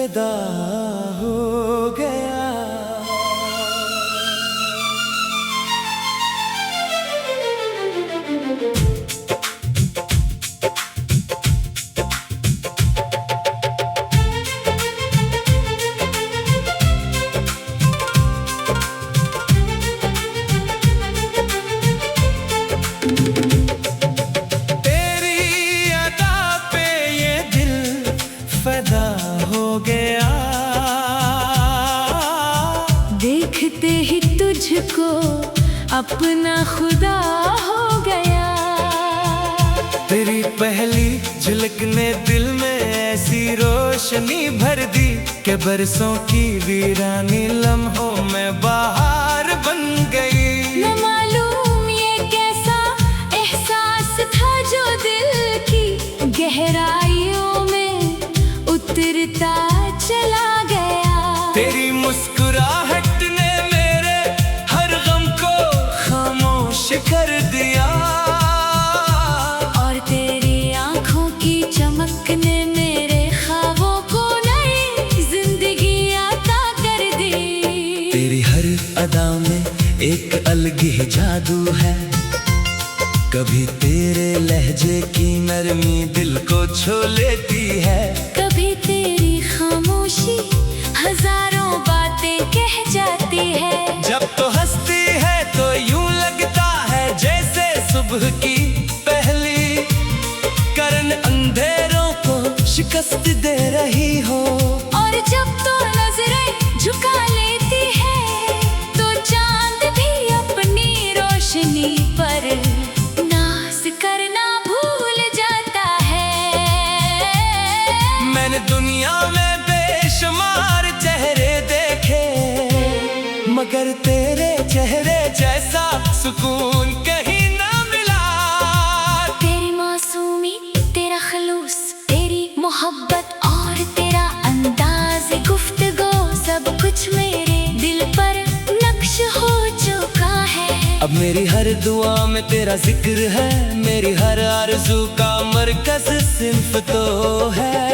फिदा हो गया। देखते ही तुझको अपना खुदा हो गया। तेरी पहली झलक ने दिल में ऐसी रोशनी भर दी कि बरसों की वीरानी लम्हों में बहार बन गई। न मालूम ये कैसा एहसास था जो दिल की गहराइयों में उतरता चला गया। तेरी मुस्कुराहट ने मेरे हर गम को खामोश कर दिया और तेरी आंखों की चमक ने मेरे ख्वाबों को नई जिंदगी अता कर दी। तेरी हर अदा में एक अलग ही जादू है। कभी तेरे लहजे की नरमी दिल को छू लेती है। कभी तेरी खामोशी हजारों बातें कह जाती है। जब तो हंसती है तो यूं लगता है जैसे सुबह की पहली किरण अंधेरों को शिकस्त दे रही हो। और जब तो नजरें झुका लेती है तो चांद भी अपनी रोशनी पर नाज करना भूल जाता है। मैंने दुनिया में बेशुमार चेहरे देखे मगर तेरे चेहरे जैसा सुकून कहीं ना मिला। तेरी मासूमी, तेरा खलूस, तेरी मोहब्बत और तेरा अंदाज़ गुफ्तगू सब कुछ मेरे दिल पर नक्श हो चुका है। अब मेरी हर दुआ में तेरा जिक्र है। मेरी हर आरज़ू का मरकज़ सिर्फ तो है।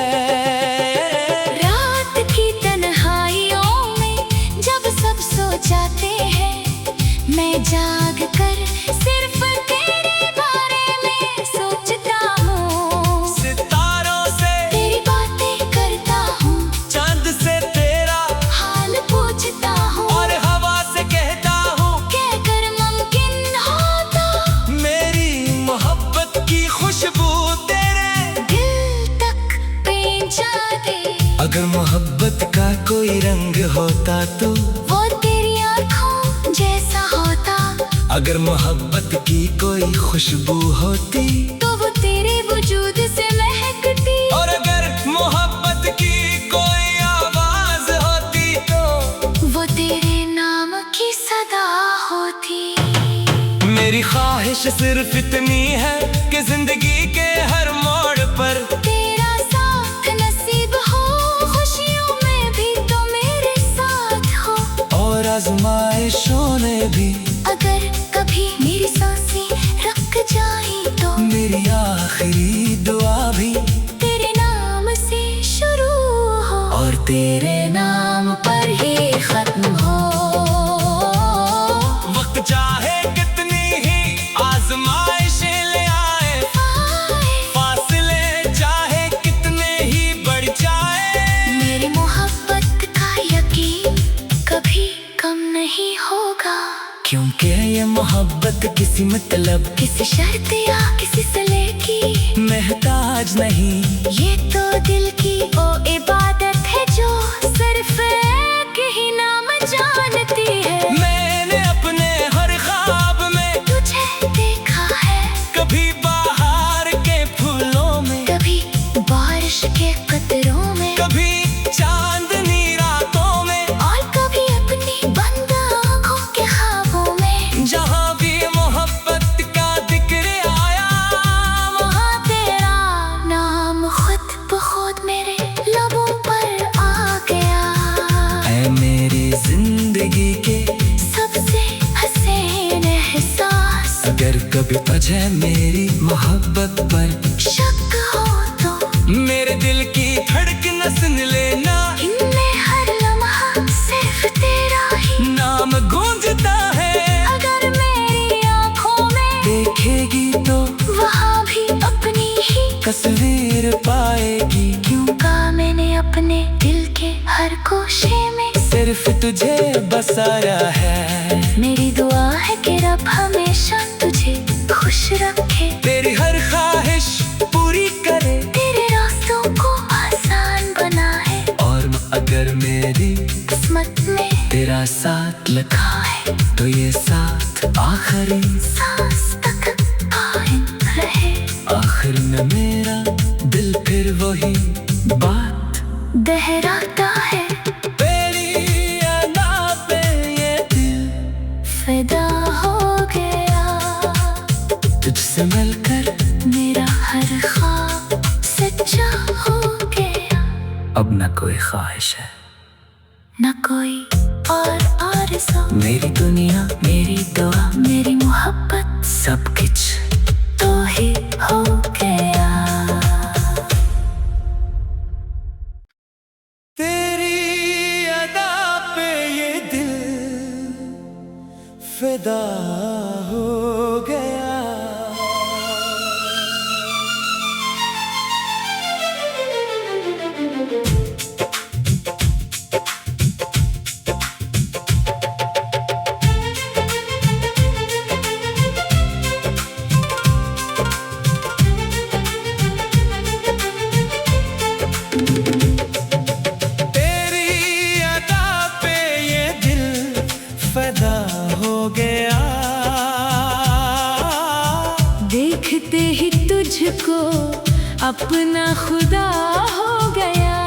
रात की तन्हाइयों में जब सब सो जाते हैं मैं जाग कर सिर्फ तेरे बारे में सोचता हूँ। सितारों से तेरी बातें करता हूँ, चांद से तेरा हाल पूछता हूँ और हवा से कहता हूँ कहकर मुमकिन होता मेरी मोहब्बत की खुशबू तेरे दिल तक पहुंचा दे। अगर मोहब्बत का कोई रंग होता तो वो तेरी आँखों जैसा होता। अगर मोहब्बत की कोई खुशबू होती तो वो तेरे वजूद से महकती। और अगर मोहब्बत की कोई आवाज होती तो वो तेरे नाम की सदा होती। मेरी ख्वाहिश सिर्फ इतनी है कि जिंदगी के हर मोड़ पर तेरा साथ नसीब हो, खुशियों में भी तो मेरे साथ हो। और आजमाइशों में भी अगर कभी मेरी सांसें रुक जाएं तो मेरी आखिरी दुआ भी तेरे नाम से शुरू हो और तेरे नाम पर ही खत्म हो। वक्त चाहे कितनी ही आजमाइशें ले आए, फासले चाहे कितने ही बढ़ जाए, मेरी मोहब्बत का यकीन कभी कम नहीं होगा। क्योंकि ये मोहब्बत किसी मतलब किसी शर्त या किसी सले की महताज नहीं। ये तो दिल की ओ इबादत है जो सिर्फ एक ही नाम जानती है। मैंने अपने हर ख्वाब में तुझे देखा है, कभी बाहर के फूलों में, कभी बारिश के कतरों में, कभी चांदनी रातों में, और कभी अपनी बंद आँखों के ख्वाबों में। जहाँ भी मोहब्बत का जिक्र आया वहाँ तेरा नाम खुद ब खुद मेरे लबों पर आ गया। है मेरी जिंदगी के सबसे हसीन एहसास। अगर कभी तुझे मेरी मोहब्बत पर शक हो तो मेरे दिल की धड़कन सुन लेना। देखेगी तो वहाँ भी अपनी ही तस्वीर पाएगी। क्यों का मैंने अपने दिल के हर कोशे में सिर्फ तुझे बसाया है। मेरी दुआ है कि रब हमेशा तुझे खुश रखे, तेरी हर ख्वाहिश पूरी करे, तेरे रास्तों को आसान बनाए। और अगर मेरी किस्मत में तेरा साथ लिखा है तो ये साथ आखिरी सांस तक कायम रहे। आखिर में मेरा दिल फिर वही बात दोहराता है, तेरी अदा पे ये दिल फिदा हो गया। तुझसे मिलकर मेरा हर ख्वाब सच्चा हो गया। अब न कोई ख्वाहिश है, न कोई और आरज़ू, मेरी दुनिया मेरी दुआ मेरी मोहब्बत सब कुछ तो ही हो गया। तेरी अदा पे ये दिल फिदा हो गया। फिदा हो गया। देखते ही तुझको अपना खुदा हो गया।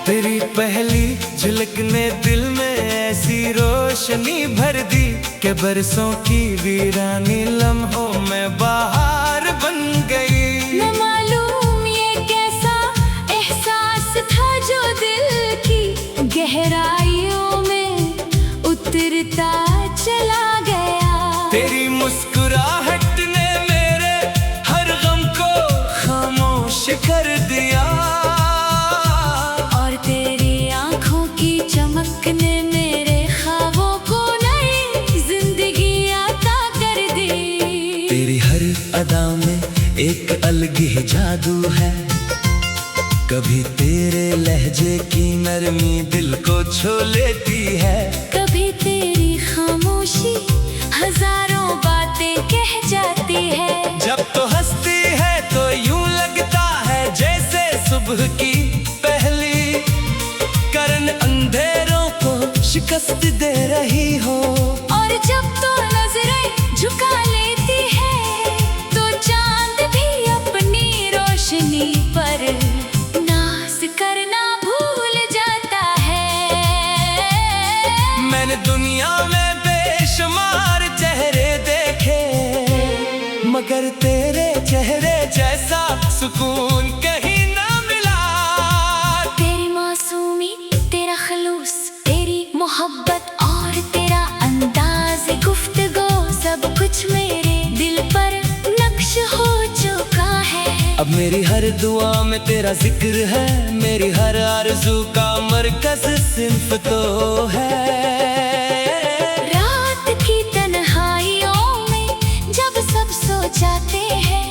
तेरी पहली झलक ने दिल में ऐसी रोशनी भर दी कि बरसों की वीरानी लम्हों में बहार बन गई। न मालूम ये कैसा एहसास था जो दिल की गहराइयों में उतरता चला गया। तेरी मुस्कुराहट ने मेरे हर गम को खामोश कर दिया। और तेरी आंखों की चमक ने मेरे ख्वाबों को नई जिंदगी अता कर दी। तेरी हर अदा में एक अलग ही जादू है। कभी तेरे लहजे की नरमी दिल को छू लेती है। कभी तेरी खामोशी हजारों बातें कह जाती है। जब तो हंसती है तो यूं लगता है जैसे सुबह की पहली किरण अंधेरों को शिकस्त दे रही हो। और जब तो नजरें झुका लेती है तो चांद भी अपनी रोशनी पर नाज करना भूल जाता है। मैंने दुनिया में बेशुमार चेहरे देखे, मगर तेरे चेहरे जैसा सुकून कहीं ना मिला। तेरी मासूमी, तेरा खलूस, तेरी मोहब्बत और तेरा अंदाज गुफ्तगू सब कुछ मेरे दिल पर नक्श हो चुका है। अब मेरी हर दुआ में तेरा जिक्र है। मेरी हर आरज़ू का मरकज सिर्फ तो है। रात की तन्हाइयों में जब सब सो जाते हैं,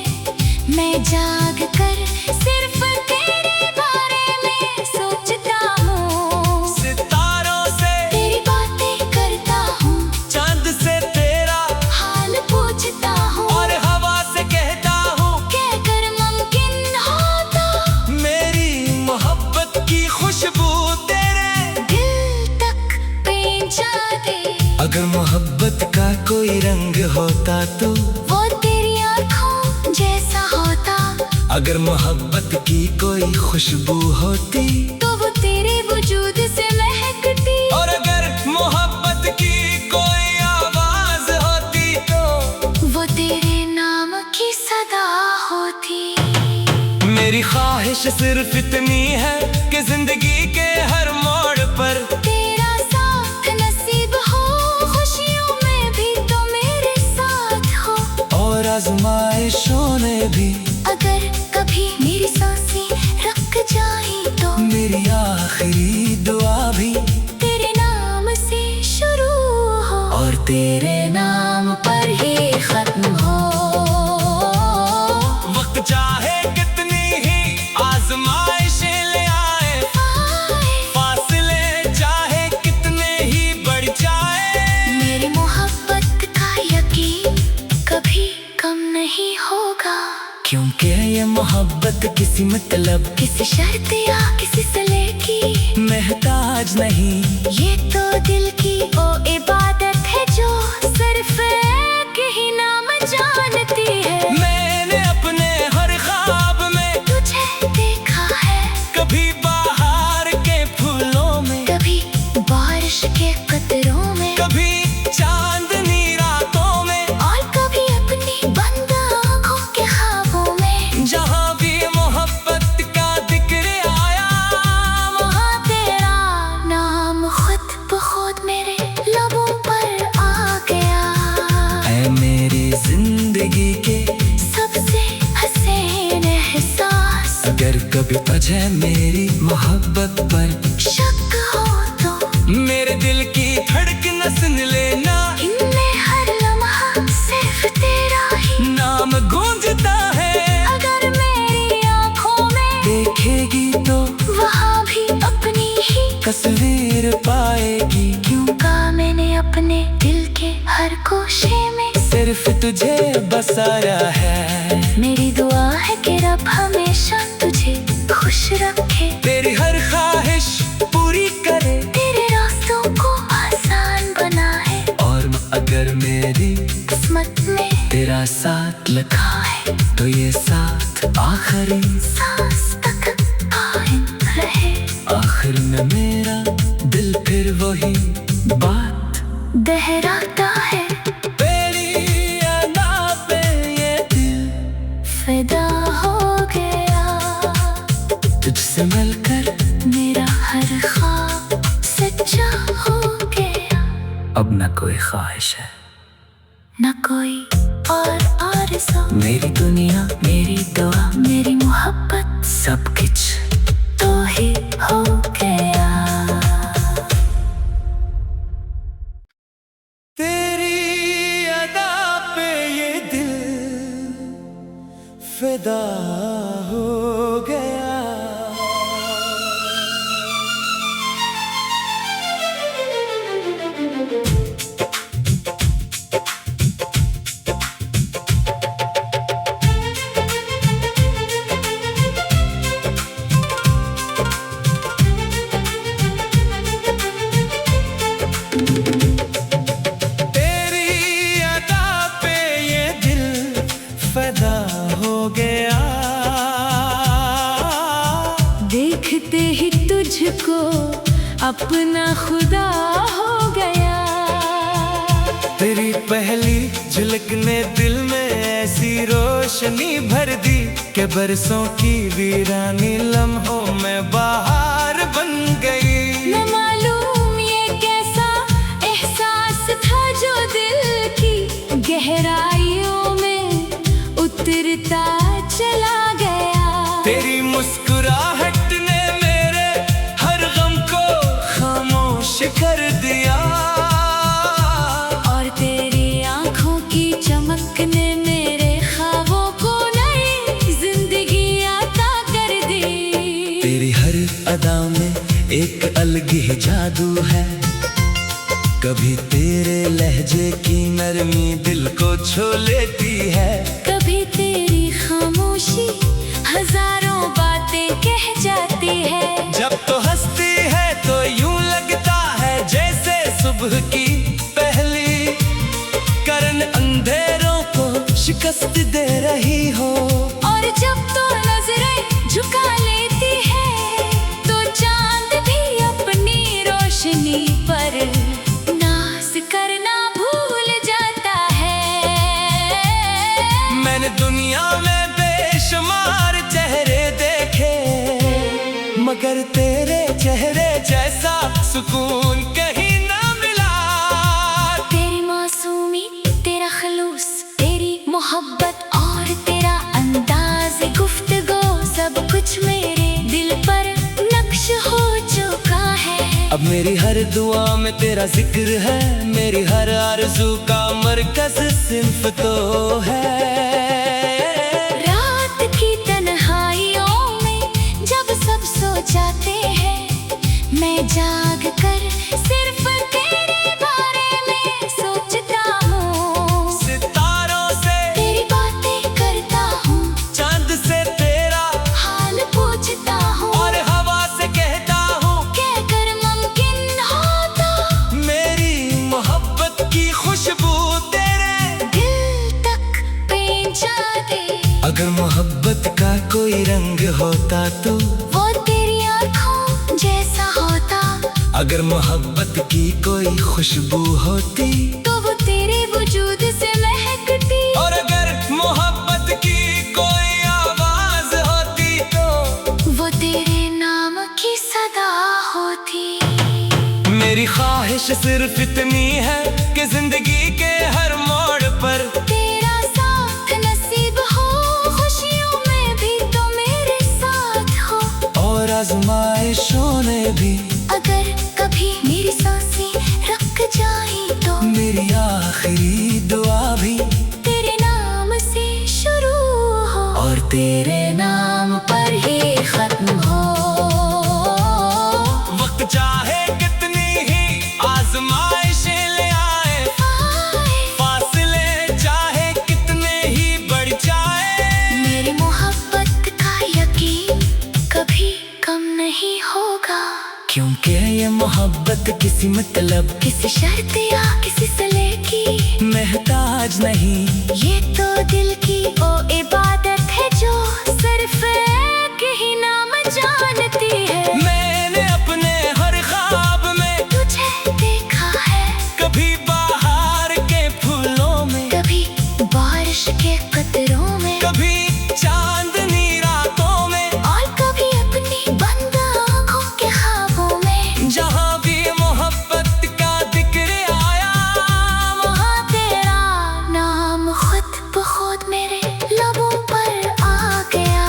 मैं जाग कर सिर्फ तेरे बारे में सोचता हूँ। सितारों से तेरी बातें करता हूँ, चांद से तेरा हाल पूछता हूँ। और हवा से कहता हूँ कहकर मुमकिन होता मेरी मोहब्बत की खुशबू तेरे दिल तक पहुंचा दे। अगर मोहब्बत का कोई रंग होता तो वो तेरी आँखों जैसा होता। अगर मोहब्बत की कोई खुशबू होती तो वो तेरे वजूद से महकती। और अगर मोहब्बत की कोई आवाज होती तो वो तेरे नाम की सदा होती। मेरी ख्वाहिश सिर्फ इतनी है कि जिंदगी के हर मोड़ पर तेरा साथ नसीब हो, खुशियों में भी तो मेरे साथ हो। और आजमाइशों ने भी अगर कभी मेरी सांसें रुक जाए तो मेरी आखिरी दुआ भी तेरे नाम से शुरू हो। और तेरे नाम नाम पर ही खत्म हो। वक्त चाहे कितनी ही आजमाइशें ले आए, फासले चाहे कितने ही बढ़ जाए, मेरी मोहब्बत का यकीन कभी कम नहीं होगा। क्योंकि ये मोहब्बत किसी मतलब, किसी शर्त या किसी सले की महताज नहीं। ये तो दिल की ओ इबादत है जो सिर्फ एक ही नाम जानती है। मैंने अपने हर ख्वाब में तुझे देखा है, कभी बाहर के फूलों में, कभी बारिश के कतरों में, कभी चांदनी रातों में, और कभी अपनी बंद आँखों के ख्वाबों में। जहाँ भी मोहब्बत का जिक्र आया, वहाँ तेरा नाम खुद ब खुद मेरे लबों पर आ गया। ऐ मेरी जिंदगी के सबसे हसीन एहसास, अगर कभी तुझे मेरी मोहब्बत पर शक हो तो मेरे दिल की धड़कन सुन लेना। इनमें हर लम्हा सिर्फ तेरा ही नाम गूंजता है, अगर मेरी आँखों में देखेगी तो वहाँ भी अपनी ही तस्वीर पाएगी। क्यों का मैंने अपने दिल के हर कोशे में सिर्फ तुझे बसाया है। मेरी दुआ है कि रब हमेशा तुझे खुश रखे, तेरी हर ख्वाहिश पूरी करे, तेरे रास्तों को आसान बनाए, और अगर मेरी किस्मत में तेरा साथ लिखा है तो ये साथ आखिरी सांस तक कायम रहे। आखिर में मेरा दिल फिर वही बात दोहराता है, तेरी अदा पे ये दिल फिदा हो गया। तुझसे मिलकर मेरा हर ख्वाब सच्चा हो गया। अब न कोई ख्वाहिश है, न कोई और आरज़ू, मेरी दुनिया मेरी दुआ मेरी मोहब्बत सब कुछ तो ही हो गया। तेरी अदा पे ये दिल फिदा हो गया। फिदा हो गया, देखते ही तुझको अपना खुदा हो गया। तेरी पहली झलक ने दिल में ऐसी रोशनी भर दी कि बरसों की वीरानी लम्हों में बहार बन गई। न मालूम ये कैसा एहसास था जो दिल की गहराइयों में उतरता चला गया। तेरी मुस्कुराहट ने मेरे हर गम को खामोश कर दिया, और तेरी आंखों की चमक ने मेरे ख्वाबों को नई जिंदगी अता कर दी। तेरी हर अदा में एक अलग ही जादू है, कभी तेरे लहजे की नरमी दिल को छू लेती है, कभी तेरी खामोशी हजारों बातें कह जाती है। जब तो हंसती है तो यूं लगता है जैसे सुबह की पहली किरण अंधेरों को शिकस्त दे रही हो। और जब तो नजरें झुका लेती है तो चांद भी अपनी रोशनी पर नाज करना भूल जाता है। मैंने दुनिया में बेशुमार चेहरे देखे, मगर तेरे चेहरे जैसा सुकून कहीं ना मिला। तेरी मासूमी, तेरा खलूस, तेरी मोहब्बत और तेरा अंदाज़ गुफ्तगू सब कुछ मेरे दिल पर नक्श हो चुका है। अब मेरी हर दुआ में तेरा जिक्र है, मेरी हर आरज़ू का मरकज़ सिर्फ तो है। रात की तन्हाइयों में जब सब सो जाते हैं, मैं जाग कर सिर्फ तेरे बारे में सोचता हूँ। सितारों से तेरी बातें करता हूँ, चांद से तेरा हाल पूछता हूँ, और हवा से कहता हूँ कहकर मुमकिन होता मेरी मोहब्बत की खुशबू तेरे दिल तक पहुंचा दे। अगर मोहब्बत का कोई रंग होता तो वो तेरी आँखों जैसा होता, अगर मोहब्बत की कोई खुशबू होती तो वो तेरे वजूद से महकती। और अगर मोहब्बत की कोई आवाज होती तो वो तेरे नाम की सदा होती। मेरी ख्वाहिश सिर्फ इतनी है कि जिंदगी के हर मोड़ पर तेरा साथ नसीब हो, खुशियों में भी तो मेरे साथ हो। और आजमाइशों में भी अगर कभी मेरी सांसें रुक जाए तो मेरी आखिरी दुआ भी तेरे नाम से शुरू हो और तेरे नाम पर ही खत्म हो। वक्त चाहे कितनी ही आजमाइशें ले आए, फासले चाहे कितने ही बढ़ जाए, मेरी मोहब्बत का यकीन कभी कम नहीं होगा। क्योंकि ये मोहब्बत किसी मतलब किसी शर्त या किसी सले की महताज नहीं, ये तो दिल की ओ इबादत है जो सिर्फ एक ही नाम जानती है। मैंने अपने हर ख्वाब में तुझे देखा है, कभी बाहर के फूलों में, कभी बारिश के कतरों में, कभी चांदनी रातों में, और कभी अपनी बंद आँखों के ख्वाबों में। जहाँ भी मोहब्बत का जिक्र आया, वहाँ तेरा नाम खुद ब खुद मेरे लबों पर आ गया।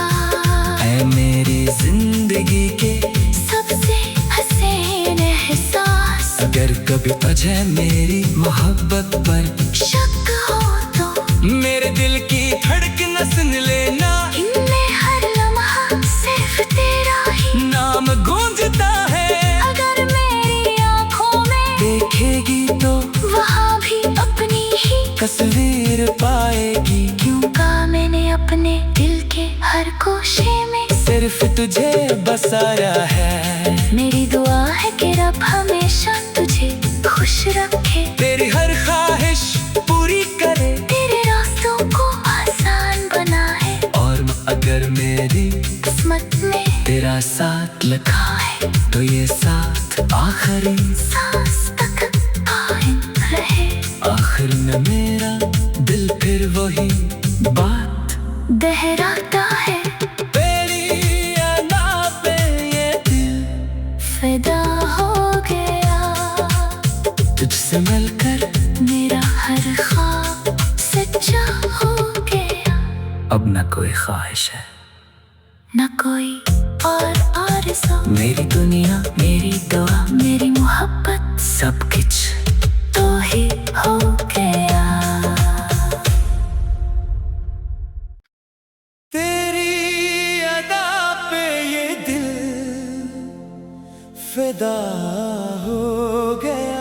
है मेरी जिंदगी के सबसे हसीन एहसास, अगर कभी तुझे मेरी मोहब्बत पर शक हो तो मेरे दिल की धड़कन सुन लेना, इनमें हर लम्हा सिर्फ तेरा ही नाम गूंजता है। अगर मेरी आँखों में देखेगी तो वहाँ भी अपनी ही तस्वीर पाएगी, क्योंकि मैंने अपने दिल के हर कोशे में सिर्फ तुझे बसाया है। मेरी दुआ है कि रब हमेशा तुझे खुश रखे, तेरी हर ख्वाहिश पूरी करे, तेरे रास्तों को आसान बनाए, और अगर मेरी किस्मत में तेरा साथ लिखा है तो ये साथ आखिरी सांस तक कायम रहे। आखिर में मेरा दिल फिर वही बात दोहराता है, तेरी अदा पे ये दिल फिदा हो गया। तुझसे मिलकर मेरा हर ख्वाब सच्चा हो गया। अब न कोई ख्वाहिश है, न कोई और आरज़ू, मेरी दुनिया मेरी दुआ मेरी मोहब्बत सब कुछ तो ही हो गया। तेरी अदा पे ये दिल फिदा हो गया।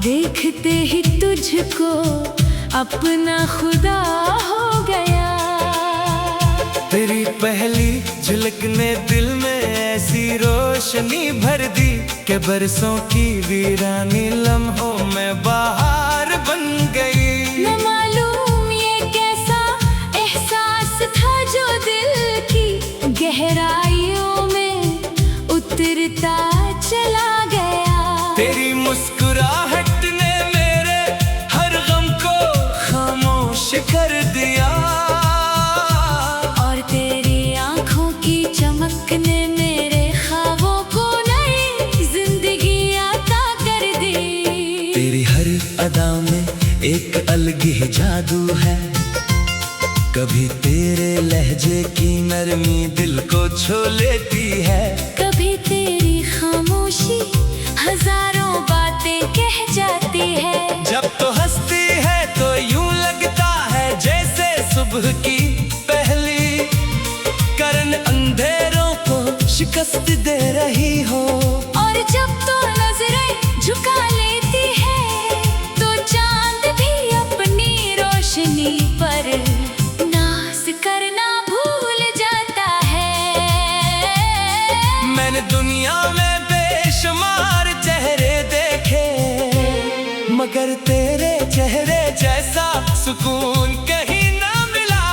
देखते ही तुझको अपना खुदा हो गया। तेरी पहली झलक ने दिल में ऐसी रोशनी भर दी कि बरसों की वीरानी लम्हों में बहार बन गई। न मालूम ये कैसा एहसास था जो दिल की गहराइयों में उतरता चला गया। अलग ही जादू है। कभी तेरे लहजे की नरमी दिल को छू लेती है। कभी तेरी खामोशी हजारों बातें कह जाती है। जब तो हंसती है तो यूं लगता है जैसे सुबह की पहली किरण अंधेरों को शिकस्त दे रही हो। और जब तो नजरें झुका लेती है तो चांद भी अपनी रोशनी पर नाज करना भूल जाता है। मैंने दुनिया में बेशुमार चेहरे देखे, मगर तेरे चेहरे जैसा सुकून कहीं ना मिला।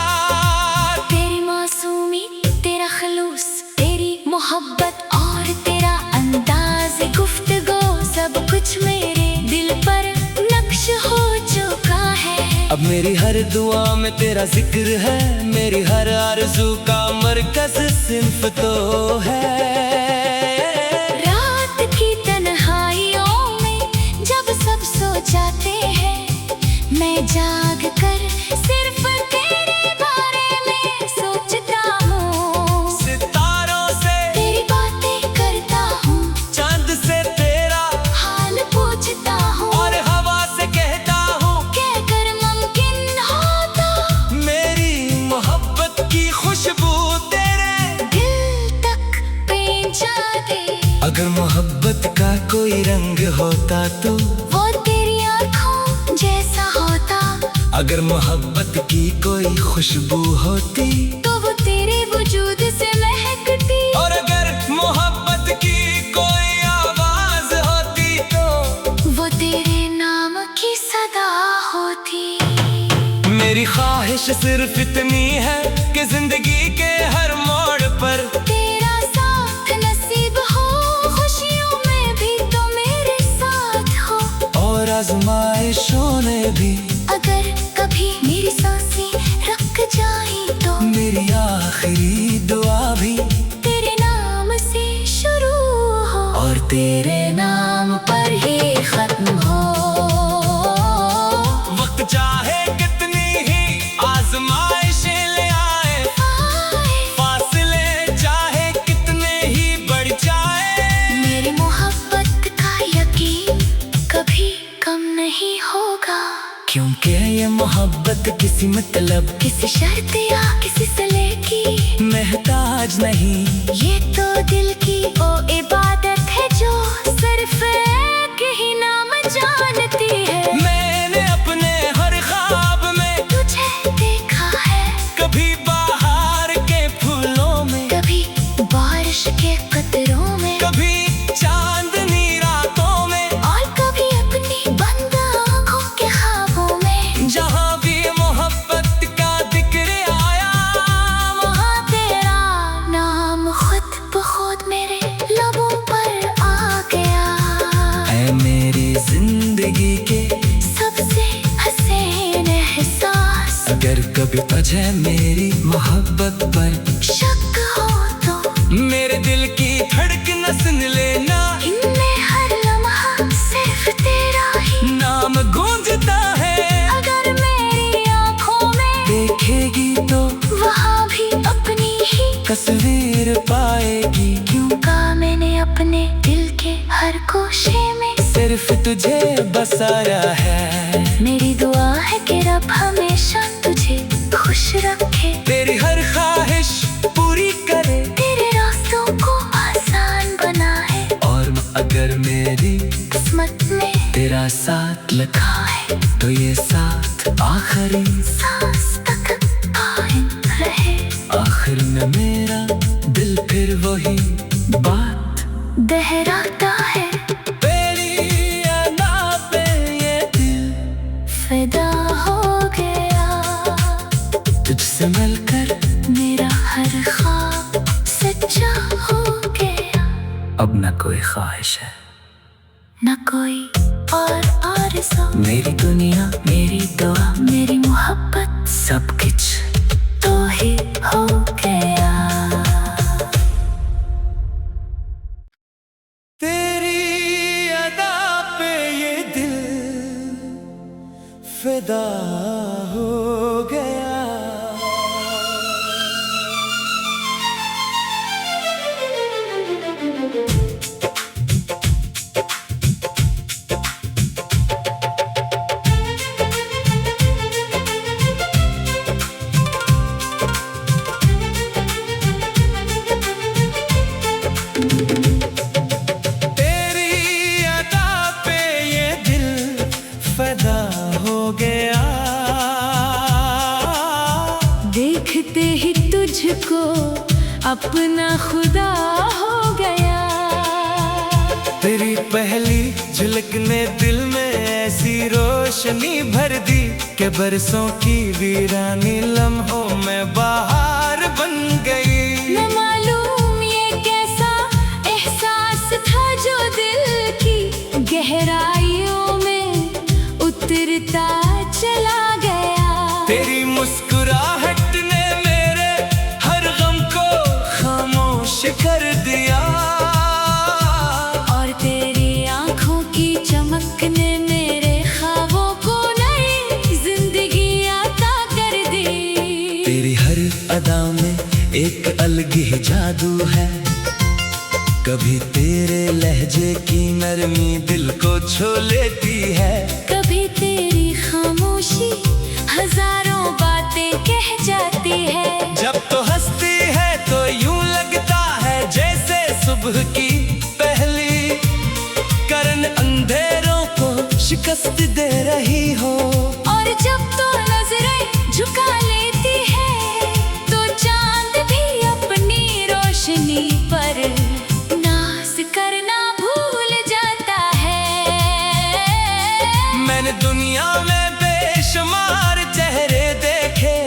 तेरी मासूमी, तेरा खलूस, तेरी मोहब्बत और तेरा अंदाज गुफ्तगू सब कुछ मेरे दिल पर नक्श हो चुका है। अब मेरी हर दुआ में तेरा जिक्र है, मेरी हर आरज़ू का मरकज़ सिर्फ तो है। रात की तन्हाइयों में जब सब सो जाते हैं, मैं जाग कर सिर्फ तेरे बारे में सोचता हूँ। सितारों से तेरी बातें करता हूँ, चांद से तेरा हाल पूछता हूँ, और हवा से कहता हूँ कहकर मुमकिन होता मेरी मोहब्बत की खुशबू तेरे दिल तक पहुंचा दे। अगर मोहब्बत का कोई रंग होता तो वो तेरी आँखों जैसा होता। अगर मोहब्बत की कोई खुशबू होती तो वो तेरे वजूद से महकती। और अगर मोहब्बत की कोई आवाज होती तो वो तेरे नाम की सदा होती। मेरी ख्वाहिश सिर्फ इतनी है कि जिंदगी के हर मोड़ पर तेरा साथ नसीब हो, खुशियों में भी तो मेरे साथ हो। और आजमाइशों में भी अगर कभी मेरी सांसें रुक जाए तो मेरी आखिरी दुआ भी तेरे नाम से शुरू हो और तेरे नाम पर ही खत्म हो। वक्त चाहे कितनी ही आजमाइशें ले आए, फासले चाहे कितने ही बढ़ जाए, मेरी मोहब्बत का यकीन कभी कम नहीं होगा। क्योंकि ये मोहब्बत किसी मतलब किसी शर्त या किसी सले की महताज नहीं। ये तो दिल की ओ इबादत है जो सिर्फ एक ही नाम जानती है। मैंने अपने हर ख्वाब में तुझे देखा है, कभी बाहर के फूलों में, कभी बारिश के कतरों में, कभी चांदनी रातों में, और कभी अपनी बंद आँखों के ख्वाबों में। जहाँ भी मोहब्बत का जिक्र आया वहाँ तेरा नाम खुद ब खुद मेरे लबों पर आ गया। है मेरी जिंदगी के सबसे हसीन एहसास। अगर कभी तुझे मेरी मोहब्बत पर शक हो तो मेरे दिल की धड़कन सुन लेना। इनमें हर लम्हा सिर्फ तेरा ही नाम गूंजता है, अगर मेरी आँखों में देखेगी तो वहाँ भी अपनी ही तस्वीर पाएगी। क्यों का मैंने अपने दिल के हर कोशे में सिर्फ तुझे बसाया है। मेरी दुआ है कि रब हमेशा तुझे खुश रखे, तेरी हर ख्वाहिश पूरी करे, तेरे रास्तों को आसान बनाए। और अगर मेरी किस्मत में तेरा साथ लिखा है तो ये साथ आखिरी सांस तक कायम रहे। आखिर में मेरा दिल फिर वही बात दोहराता है, तेरी अदा पे ये दिल फिदा हो गया। तुझसे मिलकर मेरा हर ख्वाब सच्चा हो गया। अब न कोई ख्वाहिश है, न कोई और आरज़ू, मेरी दुनिया मेरी दुआ मेरी मोहब्बत सब कुछ तो ही हो गया। तेरी अदा पे ये दिल फिदा देखते ही तुझको अपना खुदा हो गया। तेरी पहली झलक ने दिल में ऐसी रोशनी भर दी कि बरसों की वीरानी लम्हों में बहार बन गई। न मालूम ये कैसा एहसास था जो दिल की गहराइयों में उतरता चला गया। तेरी मुस्कुराहट ने मेरे हर गम को खामोश कर दिया और तेरी आंखों की चमक ने मेरे ख्वाबों को नई जिंदगी अता कर दी। तेरी हर अदा में एक अलग ही जादू है, कभी तेरे लहजे की नरमी दिल को छू लेती है, कभी तेरी खामोशी हजारों बातें कह जाती है। जब तो हंसती है तो यूं लगता है जैसे सुबह की पहली किरण अंधेरों को शिकस्त दे रही हो। और जब तो नजरें झुका लेती है तो चांद भी अपनी रोशनी पर नाज करना भूल जाता है। मैंने दुनिया में बेशुमार चेहरे देखे,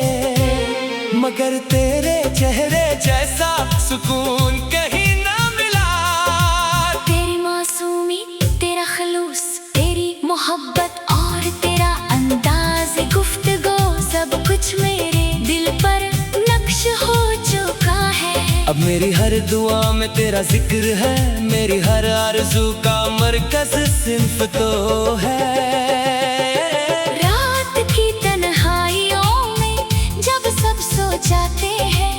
मगर तेरे चेहरे जैसा सुकून कहीं ना मिला। तेरी मासूमी, तेरा खलूस, तेरी मोहब्बत और तेरा अंदाज़ गुफ्तगू सब कुछ मेरे दिल पर नक्श हो चुका है। अब मेरी हर दुआ में तेरा जिक्र है, मेरी हर आरज़ू का मरकज़ सिर्फ तो है। रात की तन्हाइयों में जब सब सो जाते हैं,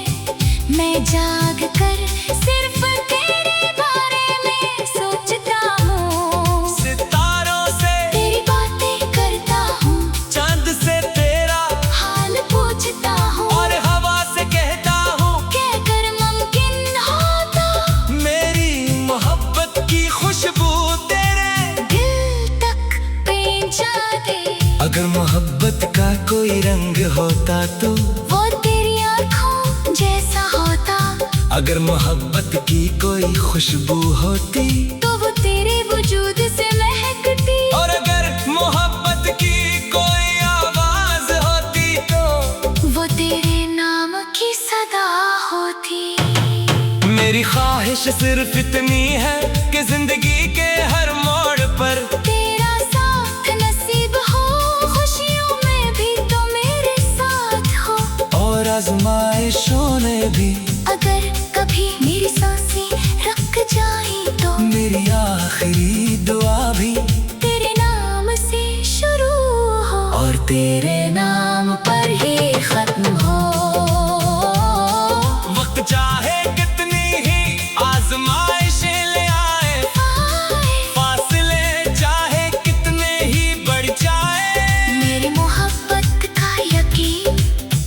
मैं जाग कर सिर्फ तेरे बारे में सोचता हूँ। सितारों से तेरी बातें करता हूँ, चांद से तेरा हाल पूछता हूँ, और हवा से कहता हूँ कहकर मुमकिन होता मेरी मोहब्बत की खुशबू तेरे दिल तक पहुंचा दे। अगर मोहब्बत का कोई रंग होता तो वो तेरी आँखों जैसा होता, अगर मोहब्बत की कोई खुशबू होती तो वो तेरे वजूद से महकती। और अगर मोहब्बत की कोई आवाज होती तो वो तेरे नाम की सदा होती। मेरी ख्वाहिश सिर्फ इतनी है कि जिंदगी के हर मोड़ पर तेरा साथ नसीब हो, खुशियों में भी तो मेरे साथ हो। और आजमाइशों ने भी अगर कभी मेरी सांसें रुक जाए तो मेरी आखिरी दुआ भी तेरे नाम से शुरू हो और तेरे नाम पर ही खत्म हो। वक्त चाहे कितनी ही आजमाइशें ले आए, फासले चाहे कितने ही बढ़ जाए, मेरी मोहब्बत का यकीन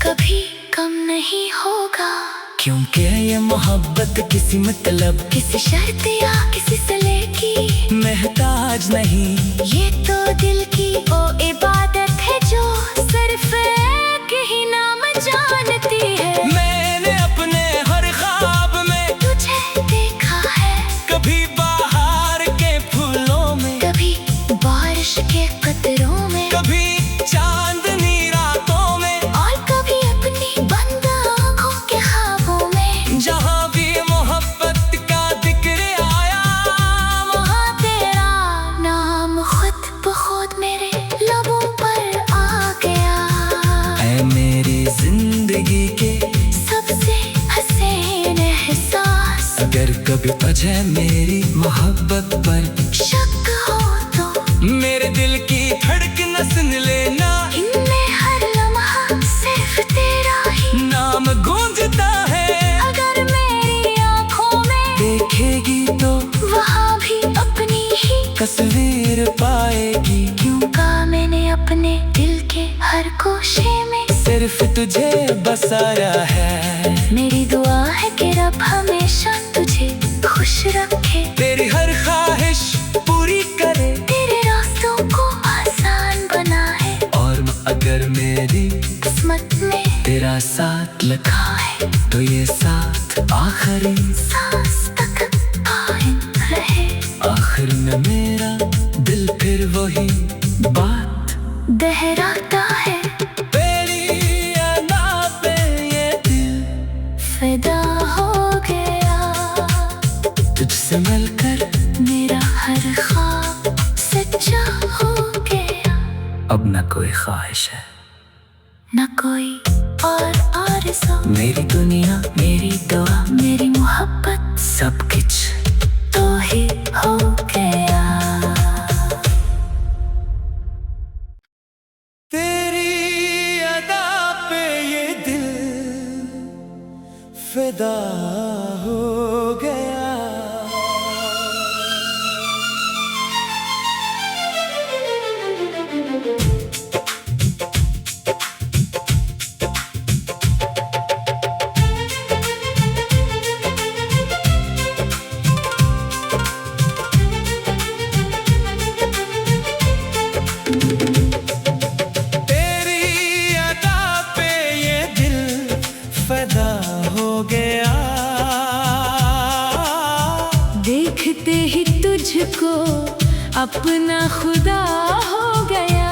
कभी कम नहीं होगा। क्योंकि ये मोहब्बत किसी मतलब किसी शर्त या किसी सले की महताज नहीं, ये तो दिल की वो इबादत है जो सिर्फ एक ही नाम जानती है। मैंने अपने हर ख्वाब में तुझे देखा है, कभी बाहर के फूलों में, कभी बारिश के कतरों में, कभी चांदनी रातों में, और कभी अपनी बंद आँखों के ख्वाबों में। जहाँ भी मोहब्बत का जिक्र आया, वहाँ तेरा नाम खुद ब खुद मेरे लबों पर आ गया। ऐ मेरी जिंदगी के सबसे हसीन एहसास, अगर कभी तुझे मेरी मोहब्बत पर शक हो तो मेरे दिल की धड़कन सुन लेना, इनमें हर लम्हा सिर्फ तेरा ही नाम गूंजता है। अगर मेरी आँखों में देखेगी तो वहाँ भी अपनी ही तस्वीर पाएगी, क्योंकि मैंने अपने दिल के हर कोशे में सिर्फ तुझे बसाया है। मेरी दुआ है कि रब हमेशा तुझे खुश रखे, तेरी हर ख्वाहिश पूरी करे, तेरे रास्तों को आसान बनाए, और अगर मेरी किस्मत में तेरा साथ लग रखा है, तो ये साथ आखिरी सांस तक कायम रहे। आखिर में मेरा दिल फिर वही बात दोहराता है। तेरी अदा पे ये दिल फिदा हो गया, तुझसे मिलकर मेरा हर ख्वाब सच्चा हो गया। अब न कोई ख्वाहिश है, न कोई और आरज़ू, मेरी दुनिया, मेरी दुआ, मेरी मोहब्बत सब कुछ तो ही हो गया। तेरी अदा पे ये दिल फिदा हो गया। देखते ही तुझको अपना खुदा हो गया।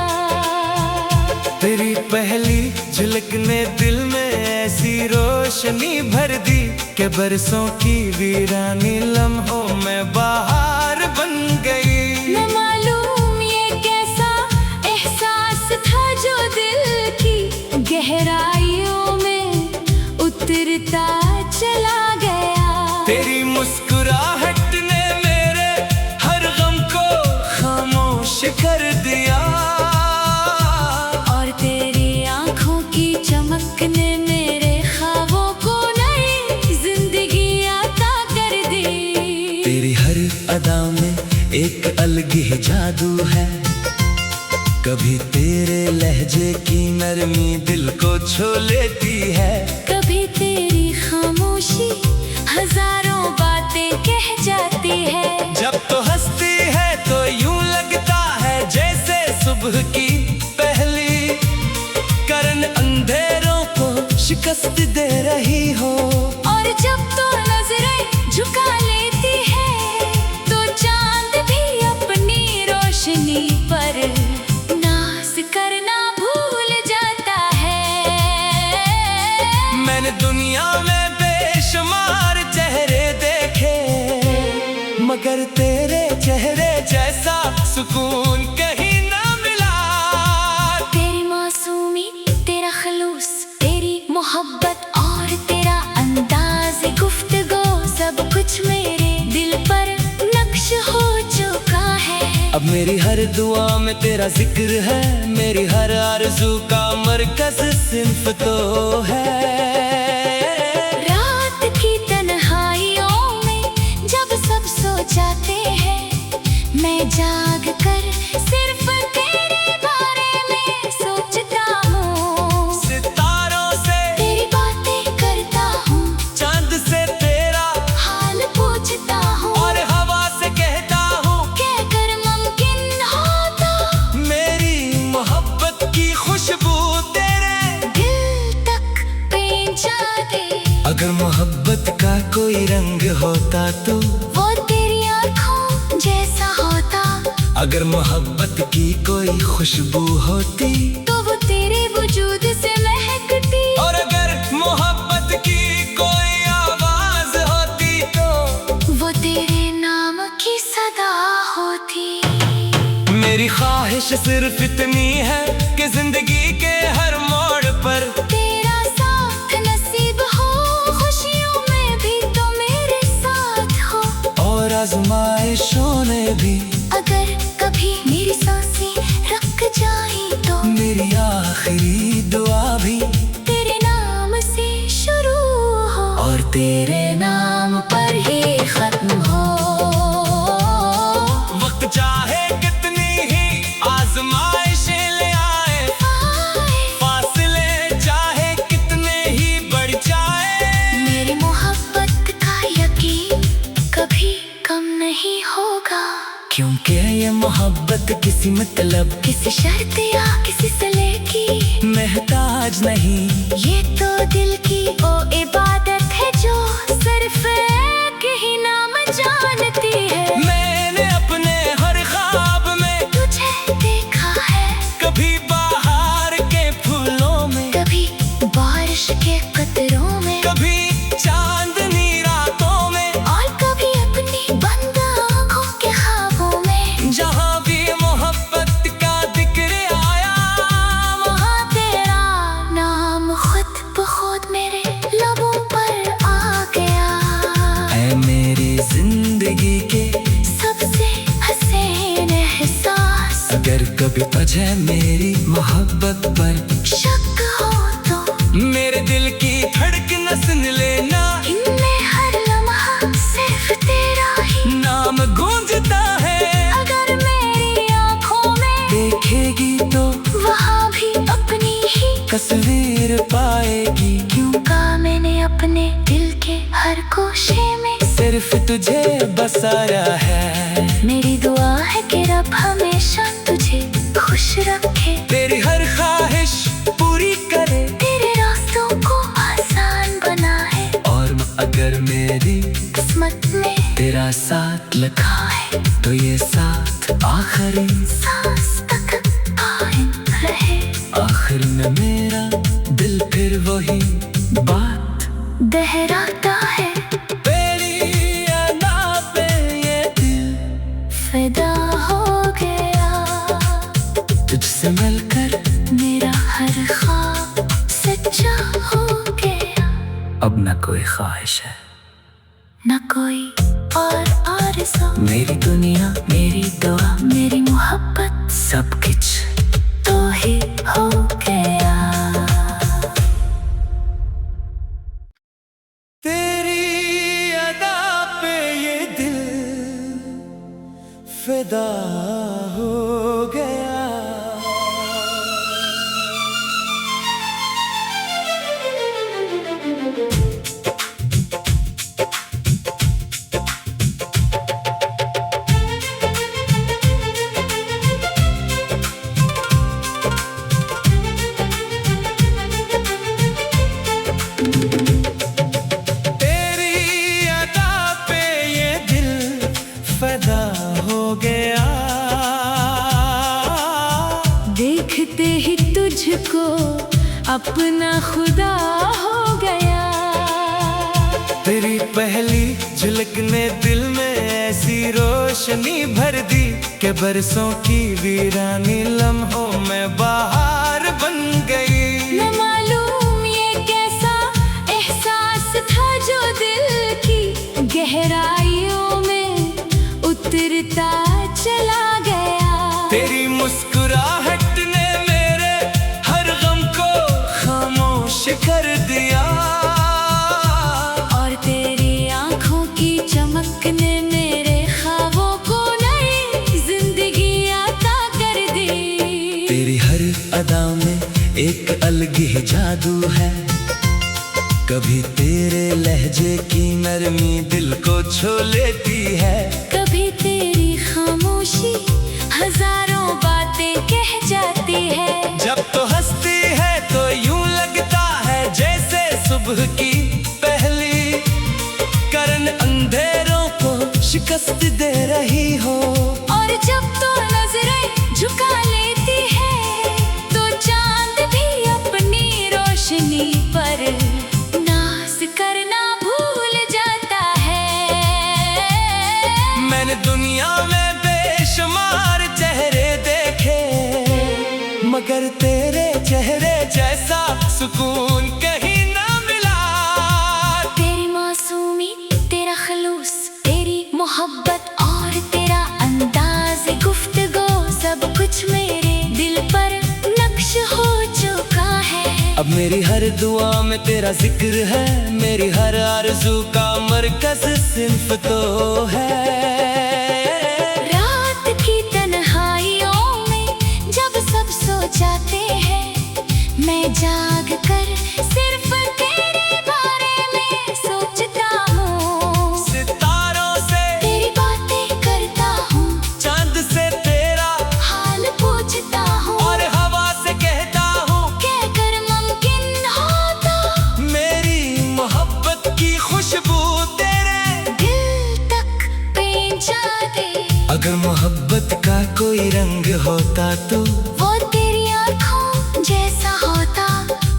तेरी पहली झलक ने दिल में ऐसी रोशनी भर दी कि बरसों की वीरानी लम्हों में बहार बन गई। न मालूम ये कैसा एहसास था जो दिल की गहराइयों में उतरता चला गया। तेरी मुस्कुराहट ने मेरे हर गम को खामोश कर दिया, और तेरी आंखों की चमक ने मेरे ख्वाबों को नई जिंदगी अता कर दी। तेरी हर अदा में एक अलग ही जादू है, कभी तेरे लहजे की नरमी दिल को छू लेती है, कभी तेरी खामोशी हजारों बातें कह जाती है। जब तो हंसती है तो यूं लगता है जैसे सुबह की पहली किरण अंधेरों को शिकस्त दे रही हो। और जब तो नजरें झुका लेती है तो चांद भी अपनी रोशनी पर नाज करना भूल जाता है। मैंने दुनिया में बेशुमार चेहरे देखे, मगर तेरे चेहरे जैसा सुकून कहीं ना मिला। तेरी मासूमी, तेरा खलूस, तेरी मोहब्बत और तेरा अंदाज़ गुफ्तगू, सब कुछ मेरे दिल पर नक्श हो चुका है। अब मेरी हर दुआ में तेरा जिक्र है, मेरी हर आरज़ू का मरकज़ सिर्फ तो है। रात की तन्हाइयों में जब सब सो जाते हैं, मैं जाग कर सिर्फ तेरे बारे में सोचता हूँ। सितारों से तेरी बातें करता हूँ, चांद से तेरा हाल पूछता हूँ, और हवा से कहता हूँ कहकर मुमकिन होता मेरी मोहब्बत की खुशबू तेरे दिल तक पहुंचा दे। अगर मोहब्बत का कोई रंग होता तो वो तेरी आँखों जैसा होता, अगर मोहब्बत की कोई खुशबू होती तो वो तेरे वजूद से महकती। और अगर मोहब्बत की कोई आवाज होती तो वो तेरे नाम की सदा होती। मेरी ख्वाहिश सिर्फ इतनी है कि जिंदगी के हर मोड़ पर तेरा साथ नसीब हो, खुशियों में भी तो मेरे साथ हो, और आजमाइशों में भी अगर कभी मेरी सांसें रुक जाएं तो मेरी आखिरी दुआ भी तेरे नाम से शुरू हो, और तेरे नाम पर ही खत्म हो। वक्त चाहे कितनी ही आजमाइशें ले आए, फासले चाहे कितने ही बढ़ जाए, मेरी मोहब्बत का यकीन कभी कम नहीं होगा। क्योंकि ये मोहब्बत किसी मतलब किसी शर्त या किसी से लेके की महताज नहीं, ये तो दिल की ओ इबादत है जो सिर्फ एक ही नाम जानती है। मैंने अपने हर ख्वाब में तुझे देखा है, कभी बाहर के फूलों में, कभी बारिश के कतरों में, कभी चांदनी रातों में, और कभी अपनी बंद आँखों के ख्वाबों में। जहाँ भी मोहब्बत का जिक्र आया, वहाँ तेरा नाम खुद ब खुद मेरे लबों पर आ गया। ऐ मेरी जिंदगी के सबसे हसीन एहसास, अगर कभी तुझे मेरी मोहब्बत पर शक हो तो मेरे दिल की धड़कन सुन लेना। इनमें हर लम्हा सिर्फ तेरा ही नाम गूंजता है, अगर मेरी आँखों में देखेगी तो वहाँ भी अपनी ही तस्वीर पाएगी। क्यों का मैंने अपने दिल के हर कोशे में सिर्फ तुझे बसाया है। मेरी दुआ है कि रब हमेशा तुझे खुश रखे, तेरी हर ख्वाहिश पूरी करे, तेरे रास्तों को आसान बनाए, और अगर मेरी किस्मत में तेरा साथ लिखा है तो ये साथ आखिरी सांस तक कायम रहे। आखिर में मेरा दिल फिर वही बात दोहराता है, तेरी अदा पे ये दिल फिदा हो गया। तुझसे मिलकर मेरा हर ख्वाब सच्चा हो गया। अब न कोई ख्वाहिश है, न कोई और आरज़ू, मेरी दुनिया मेरी दुआ मेरी मोहब्बत सब कुछ तो ही हो गया। तेरी अदा पे ये दिल फिदा हो गया। तेरी अदा पे ये दिल फिदा हो गया। देखते ही तुझको अपना खुदा हो गया। तेरी पहली झलक ने दिल में ऐसी रोशनी भर दी कि बरसों की वीरानी लम्हों में बाहर बन गई। न मालूम ये कैसा एहसास था जो दिल की गहराइयों में उतरता चला गया। तेरी मुस्कुराहट ने मेरे हर गम को खामोश कर दिया, और तेरी आंखों की चमक ने मेरे ख्वाबों को नई जिंदगी अता कर दी। तेरी हर अदा में एक अलग ही जादू है, कभी तेरे लहजे की नरमी दिल को छू लेती है, कभी तेरी खामोशी हजारों बातें कह जाती है। जब तो हंसती है तो यूं लगता है जैसे सुबह की पहली किरण अंधेरों को शिकस्त दे रही हो। और जब तो नजरें झुका लेती है तो चांद भी अपनी रोशनी पर नाज करना भूल जाता है। मैंने दुनिया में बेशुमार चेहरे देखे, मगर तेरे चेहरे जैसा सुकून कहीं ना मिला। तेरी मासूमी, तेरा खलूस, तेरी मोहब्बत और तेरा अंदाज गुफ्तगू सब कुछ मेरे दिल पर नक्श हो चुका है। अब मेरी हर दुआ में तेरा जिक्र है, मेरी हर आरज़ू का मरकज सिर्फ तो है। रात की तन्हाइयों में जब सब सो जाते हैं, मैं जाग कर सिर्फ तेरे बारे में सोचता हूँ। सितारों से तेरी बातें करता हूँ, चांद से तेरा हाल पूछता हूँ, और हवा से कहता अगर मोहब्बत का कोई रंग होता तो वो तेरी आँखों जैसा होता।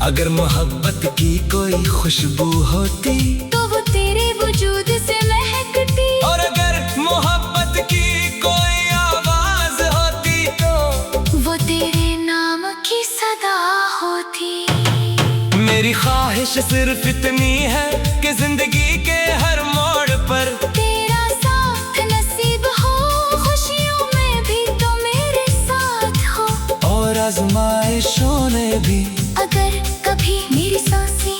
अगर मोहब्बत की कोई खुशबू होती तो वो तेरे वजूद से महकती। और अगर मोहब्बत की कोई आवाज होती तो वो तेरे नाम की सदा होती। मेरी ख्वाहिश सिर्फ इतनी है कि जिंदगी के हर मोड़ पर तेरा साथ नसीब हो, खुशियों में भी तो मेरे साथ हो। और आजमाइशों में भी अगर कभी मेरी सांसें